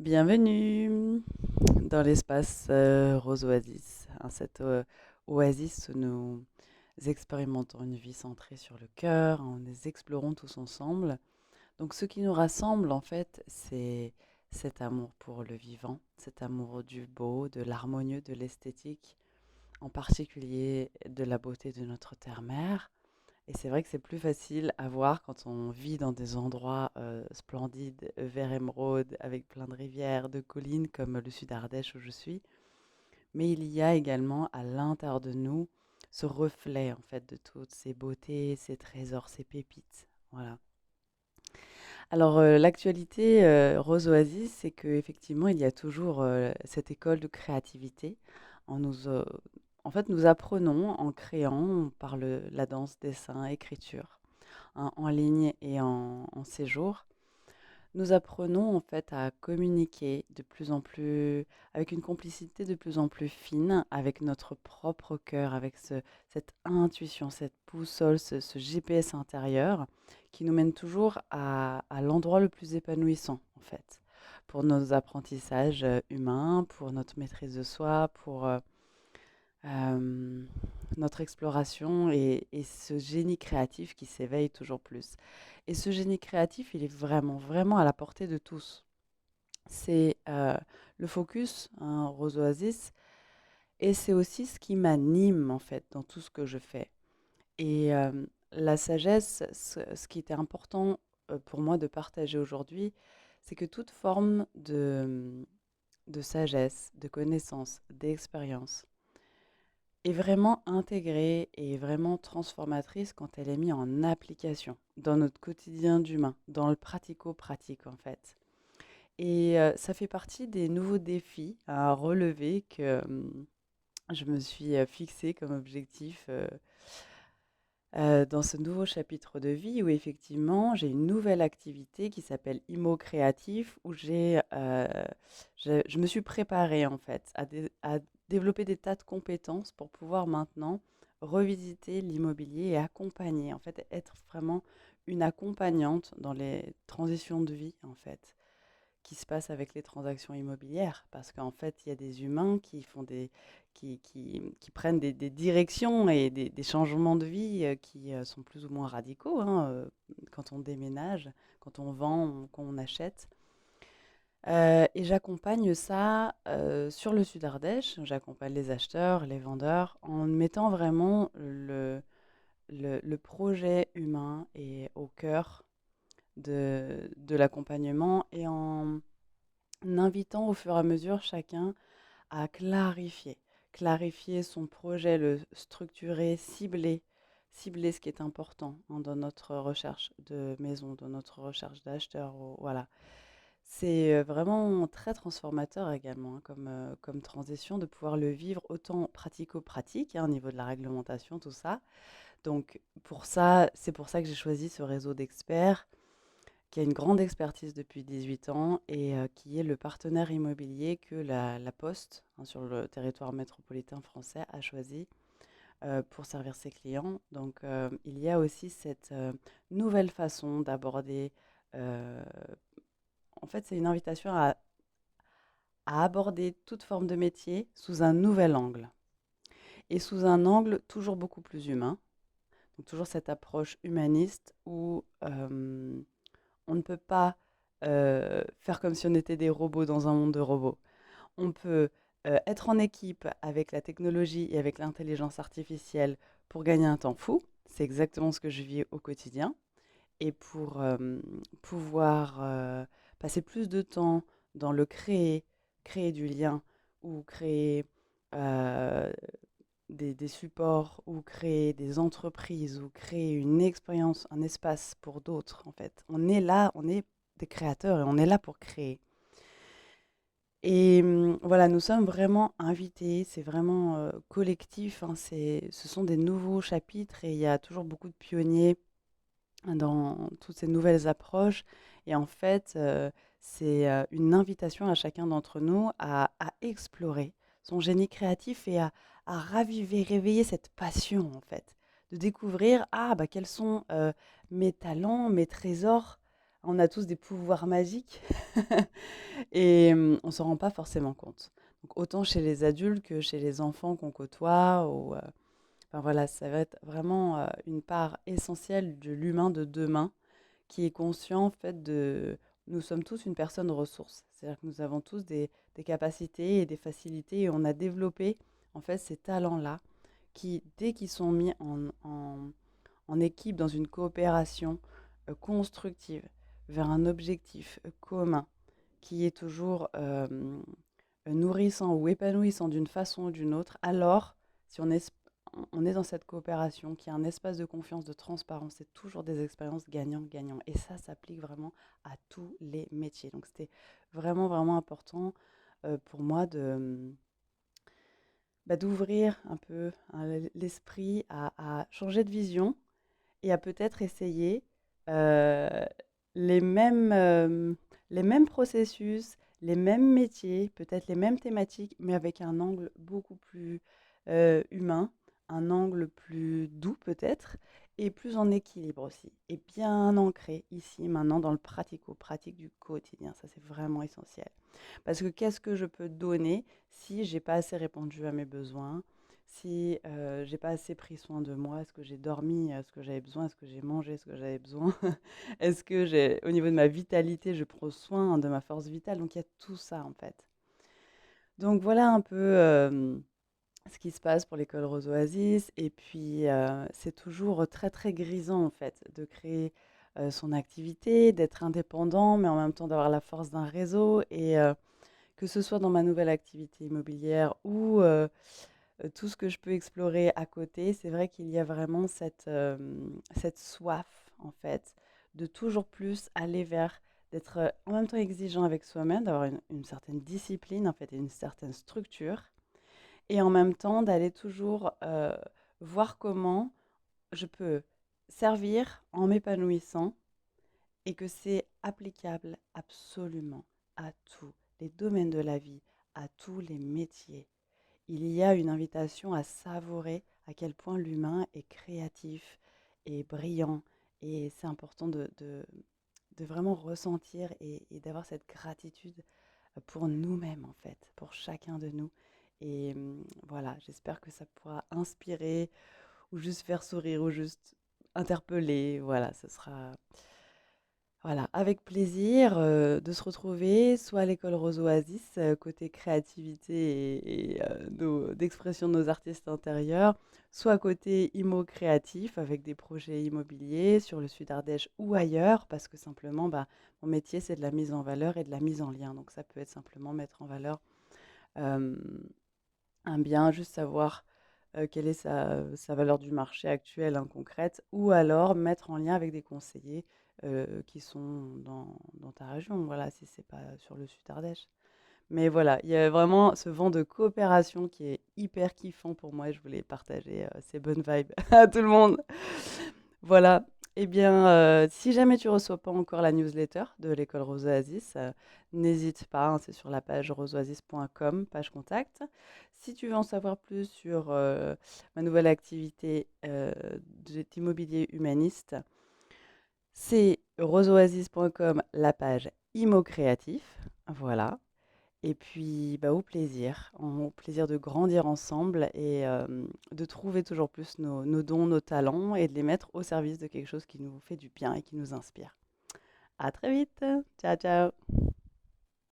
Bienvenue dans l'espace Rose Oasis, hein, cette oasis où nous expérimentons une vie centrée sur le cœur, hein, nous explorons tous ensemble. Donc ce qui nous rassemble en fait, c'est cet amour pour le vivant, cet amour du beau, de l'harmonieux, de l'esthétique, en particulier de la beauté de notre terre-mère. Et c'est vrai que c'est plus facile à voir quand on vit dans des endroits splendides, vert émeraude, avec plein de rivières, de collines, comme le sud Ardèche où je suis. Mais il y a également à l'intérieur de nous ce reflet en fait de toutes ces beautés, ces trésors, ces pépites. Voilà. Alors l'actualité Rose Oasis, c'est qu'effectivement il y a toujours cette école de créativité. En nous, en fait, nous apprenons en créant par la danse, dessin, écriture, hein, en ligne et en séjour. Nous apprenons en fait à communiquer de plus en plus, avec une complicité de plus en plus fine, avec notre propre cœur, avec cette intuition, cette boussole, ce GPS intérieur qui nous mène toujours à l'endroit le plus épanouissant en fait, pour nos apprentissages humains, pour notre maîtrise de soi, pour notre exploration et ce génie créatif qui s'éveille toujours plus. Et ce génie créatif, il est vraiment, vraiment à la portée de tous. C'est le focus, hein, Rose Oasis, et c'est aussi ce qui m'anime en fait dans tout ce que je fais. Et la sagesse, ce qui était important pour moi de partager aujourd'hui, c'est que toute forme de sagesse, de connaissance, d'expérience, est vraiment intégrée et vraiment transformatrice quand elle est mise en application dans notre quotidien d'humain, dans le pratico-pratique en fait. Et ça fait partie des nouveaux défis à relever que je me suis fixé comme objectif dans ce nouveau chapitre de vie où effectivement j'ai une nouvelle activité qui s'appelle Imo Créatif où je me suis préparée en fait à développer des tas de compétences pour pouvoir maintenant revisiter l'immobilier et accompagner, en fait être vraiment une accompagnante dans les transitions de vie en fait qui se passe avec les transactions immobilières. Parce qu'en fait, il y a des humains qui font qui prennent des directions et des changements de vie qui sont plus ou moins radicaux, hein, quand on déménage, quand on vend, quand on achète. Et j'accompagne ça sur le Sud Ardèche. J'accompagne les acheteurs, les vendeurs, en mettant vraiment le projet humain et au cœur de l'accompagnement et en invitant au fur et à mesure chacun à clarifier. Clarifier son projet, le structurer, cibler ce qui est important hein, dans notre recherche de maison, dans notre recherche d'acheteur. Voilà. C'est vraiment très transformateur également hein, comme transition de pouvoir le vivre autant pratico-pratique hein, au niveau de la réglementation, tout ça. Donc pour ça, c'est pour ça que j'ai choisi ce réseau d'experts qui a une grande expertise depuis 18 ans et qui est le partenaire immobilier que la Poste, hein, sur le territoire métropolitain français, a choisi pour servir ses clients. Donc, il y a aussi cette nouvelle façon d'aborder. euh, En fait, c'est une invitation à aborder toute forme de métier sous un nouvel angle et sous un angle toujours beaucoup plus humain. Donc, toujours cette approche humaniste où on ne peut pas faire comme si on était des robots dans un monde de robots. On peut être en équipe avec la technologie et avec l'intelligence artificielle pour gagner un temps fou. C'est exactement ce que je vis au quotidien. Et pour pouvoir passer plus de temps dans le créer, créer du lien ou créer euh, des supports ou créer des entreprises ou créer une expérience, un espace pour d'autres, en fait. On est là, on est des créateurs et on est là pour créer. Et voilà, nous sommes vraiment invités, c'est vraiment collectif, hein, ce sont des nouveaux chapitres et il y a toujours beaucoup de pionniers dans toutes ces nouvelles approches. Et en fait, c'est une invitation à chacun d'entre nous à explorer son génie créatif et à raviver, réveiller cette passion, en fait, de découvrir, ah, bah, quels sont mes talents, mes trésors. On a tous des pouvoirs magiques. Et on s'en rend pas forcément compte. Donc autant chez les adultes que chez les enfants qu'on côtoie ou enfin voilà, ça va être vraiment, une part essentielle de l'humain de demain qui est conscient en fait de nous sommes tous une personne ressource. C'est-à-dire que nous avons tous des capacités et des facilités et on a développé en fait ces talents-là qui, dès qu'ils sont mis en équipe dans une coopération constructive vers un objectif commun qui est toujours nourrissant ou épanouissant d'une façon ou d'une autre, alors si on est dans cette coopération, qui a un espace de confiance, de transparence, c'est toujours des expériences gagnant-gagnant. Et ça s'applique vraiment à tous les métiers. Donc c'était vraiment, vraiment important pour moi d'ouvrir un peu l'esprit à changer de vision et à peut-être essayer euh, les mêmes, euh, les mêmes processus, les mêmes métiers, peut-être les mêmes thématiques, mais avec un angle beaucoup plus humain, un angle plus doux peut-être, et plus en équilibre aussi, et bien ancré ici, maintenant, dans le pratico-pratique du quotidien. Ça, c'est vraiment essentiel. Parce que qu'est-ce que je peux donner si j'ai pas assez répondu à mes besoins, si j'ai pas assez pris soin de moi, est-ce que j'ai dormi, ce que j'avais besoin, est-ce que j'ai mangé ce que j'avais besoin, est-ce que j'ai, au niveau de ma vitalité, je prends soin de ma force vitale. Donc il y a tout ça en fait. Donc voilà un peu ce qui se passe pour l'école Rose Oasis. Et puis c'est toujours très très grisant en fait de créer son activité, d'être indépendant, mais en même temps d'avoir la force d'un réseau. Et que ce soit dans ma nouvelle activité immobilière ou tout ce que je peux explorer à côté, c'est vrai qu'il y a vraiment cette soif, en fait, de toujours plus aller vers, d'être en même temps exigeant avec soi-même, d'avoir une certaine discipline, en fait, et une certaine structure, et en même temps d'aller toujours voir comment je peux servir en m'épanouissant et que c'est applicable absolument à tous les domaines de la vie, à tous les métiers. Il y a une invitation à savourer à quel point l'humain est créatif et brillant. Et c'est important de vraiment ressentir et d'avoir cette gratitude pour nous-mêmes, en fait, pour chacun de nous. Et voilà, j'espère que ça pourra inspirer ou juste faire sourire ou juste interpeller. Voilà, ce sera voilà, avec plaisir de se retrouver soit à l'école Rose Oasis, côté créativité d'expression de nos artistes intérieurs, soit côté IMO créatif avec des projets immobiliers sur le Sud Ardèche ou ailleurs, parce que simplement, bah, mon métier, c'est de la mise en valeur et de la mise en lien. Donc ça peut être simplement mettre en valeur euh, un bien, juste savoir quelle est sa valeur du marché actuelle, hein, concrète, ou alors mettre en lien avec des conseillers qui sont dans ta région, voilà, si c'est pas sur le Sud Ardèche. Mais voilà, il y a vraiment ce vent de coopération qui est hyper kiffant pour moi et je voulais partager ces bonnes vibes à tout le monde. Voilà. Eh bien, si jamais tu reçois pas encore la newsletter de l'école Rose Oasis, n'hésite pas, hein, c'est sur la page roseoasis.com, page contact. Si tu veux en savoir plus sur ma nouvelle activité d'immobilier humaniste, c'est roseoasis.com, la page Immo Créatif. Voilà. Et puis, bah, au plaisir de grandir ensemble et de trouver toujours plus nos dons, nos talents et de les mettre au service de quelque chose qui nous fait du bien et qui nous inspire. À très vite. Ciao, ciao.